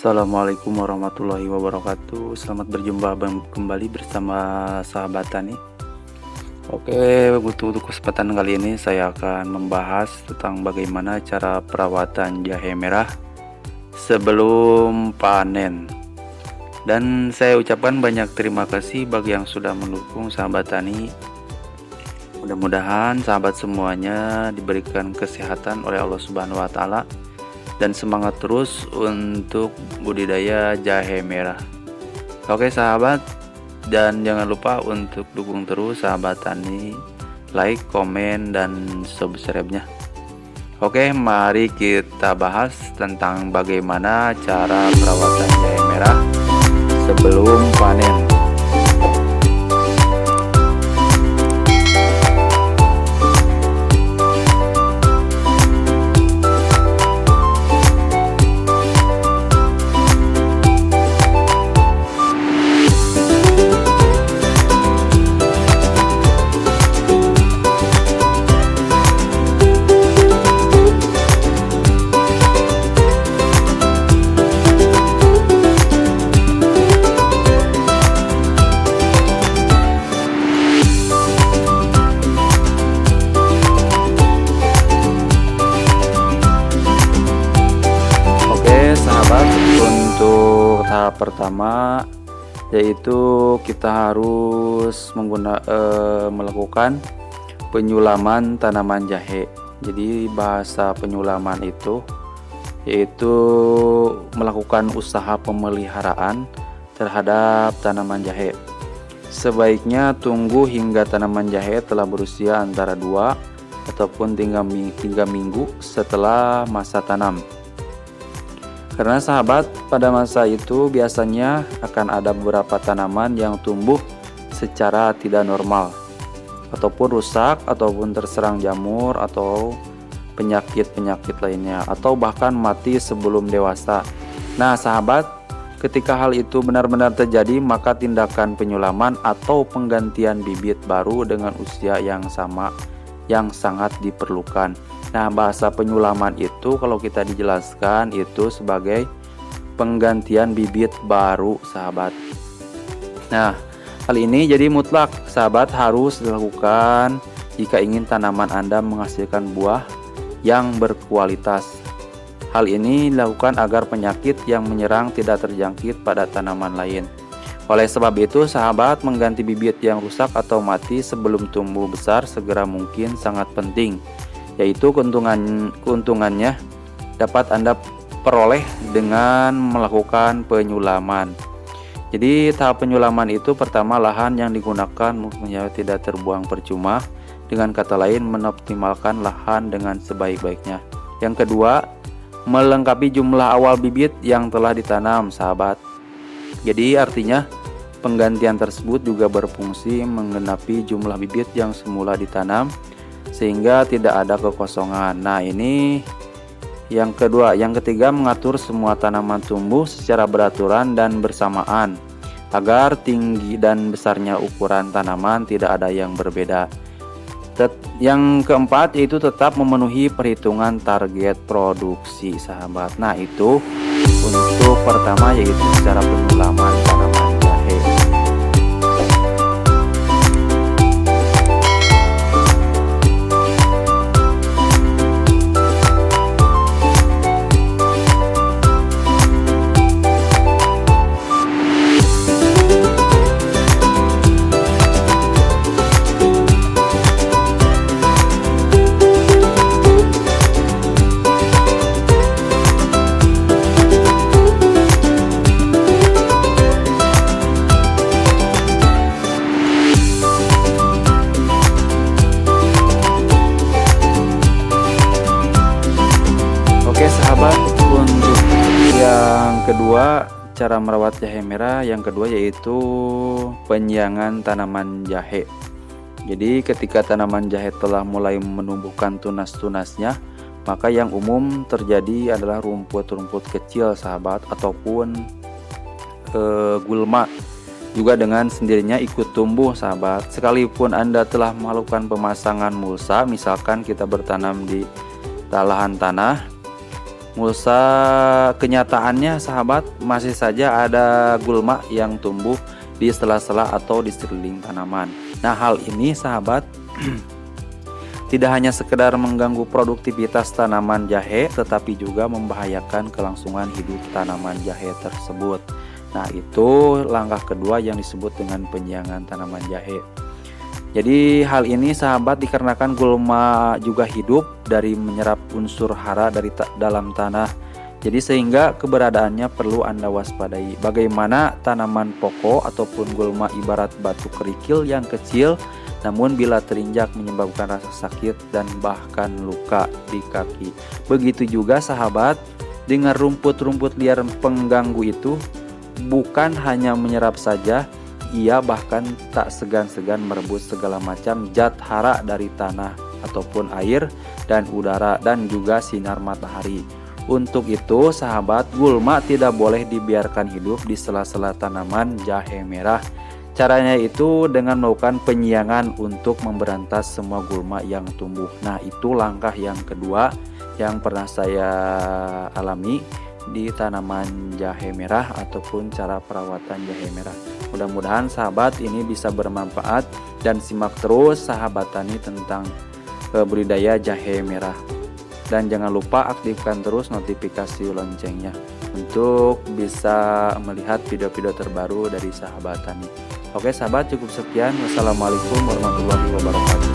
Assalamualaikum warahmatullahi wabarakatuh. Selamat berjumpa kembali bersama sahabat tani. Oke, untuk kesempatan kali ini saya akan membahas tentang bagaimana cara perawatan jahe merah sebelum panen. Dan saya ucapkan banyak terima kasih bagi yang sudah mendukung sahabat tani. Mudah-mudahan sahabat semuanya diberikan kesehatan oleh Allah Subhanahu wa taala dan semangat terus untuk budidaya jahe merah. Oke sahabat, dan jangan lupa untuk dukung terus sahabat tani, like, komen, dan subscribe-nya. Oke, mari kita bahas tentang bagaimana cara perawatan jahe merah sebelum panen. Untuk tahap pertama yaitu kita harus melakukan penyulaman tanaman jahe. Jadi bahasa penyulaman itu yaitu melakukan usaha pemeliharaan terhadap tanaman jahe. Sebaiknya tunggu hingga tanaman jahe telah berusia antara 2 ataupun 3 minggu setelah masa tanam. Karena sahabat, pada masa itu biasanya akan ada beberapa tanaman yang tumbuh secara tidak normal, ataupun rusak, ataupun terserang jamur atau penyakit-penyakit lainnya, atau bahkan mati sebelum dewasa. Nah sahabat, ketika hal itu benar-benar terjadi, maka tindakan penyulaman atau penggantian bibit baru dengan usia yang sama yang sangat diperlukan. Nah, bahasa penyulaman itu kalau kita dijelaskan itu sebagai penggantian bibit baru, sahabat. Nah, hal ini jadi mutlak sahabat harus dilakukan jika ingin tanaman Anda menghasilkan buah yang berkualitas. Hal ini dilakukan agar penyakit yang menyerang tidak terjangkit pada tanaman lain. Oleh sebab itu, sahabat, mengganti bibit yang rusak atau mati sebelum tumbuh besar segera mungkin sangat penting. Yaitu keuntungannya dapat Anda peroleh dengan melakukan penyulaman. Jadi tahap penyulaman itu pertama, lahan yang digunakan mungkin tidak terbuang percuma. Dengan kata lain, mengoptimalkan lahan dengan sebaik-baiknya. Yang kedua, melengkapi jumlah awal bibit yang telah ditanam, sahabat. Jadi artinya penggantian tersebut juga berfungsi menggenapi jumlah bibit yang semula ditanam sehingga tidak ada kekosongan. Nah ini yang kedua. Yang ketiga, mengatur semua tanaman tumbuh secara beraturan dan bersamaan agar tinggi dan besarnya ukuran tanaman tidak ada yang berbeda. Yang keempat yaitu tetap memenuhi perhitungan target produksi, sahabat. Nah itu untuk pertama yaitu cara penyulaman tanaman jahe. Untuk yang kedua, cara merawat jahe merah yang kedua yaitu penyiangan tanaman jahe. Jadi ketika tanaman jahe telah mulai menumbuhkan tunas-tunasnya, maka yang umum terjadi adalah rumput-rumput kecil, sahabat, ataupun gulma juga dengan sendirinya ikut tumbuh, sahabat. Sekalipun Anda telah melakukan pemasangan mulsa, misalkan kita bertanam di lahan tanah, Mulsa kenyataannya sahabat, masih saja ada gulma yang tumbuh di sela-sela atau di sekeliling tanaman. Nah, hal ini sahabat tidak hanya sekedar mengganggu produktivitas tanaman jahe, tetapi juga membahayakan kelangsungan hidup tanaman jahe tersebut. Nah, itu langkah kedua yang disebut dengan penyiangan tanaman jahe. Jadi hal ini sahabat dikarenakan gulma juga hidup dari menyerap unsur hara dari dalam tanah. Jadi sehingga keberadaannya perlu Anda waspadai. Bagaimana tanaman pokok ataupun gulma ibarat batu kerikil yang kecil, namun bila terinjak menyebabkan rasa sakit dan bahkan luka di kaki. Begitu juga sahabat dengan rumput-rumput liar pengganggu itu, bukan hanya menyerap saja, ia bahkan tak segan-segan merebut segala macam zat hara dari tanah ataupun air dan udara dan juga sinar matahari. Untuk itu sahabat, gulma tidak boleh dibiarkan hidup di sela-sela tanaman jahe merah. Caranya itu dengan melakukan penyiangan untuk memberantas semua gulma yang tumbuh. Nah, itu langkah yang kedua yang pernah saya alami di tanaman jahe merah ataupun cara perawatan jahe merah. Mudah-mudahan sahabat ini bisa bermanfaat dan simak terus sahabat tani tentang budidaya jahe merah. Dan jangan lupa aktifkan terus notifikasi loncengnya untuk bisa melihat video-video terbaru dari sahabat tani. Oke sahabat, cukup sekian. Wassalamualaikum warahmatullahi wabarakatuh.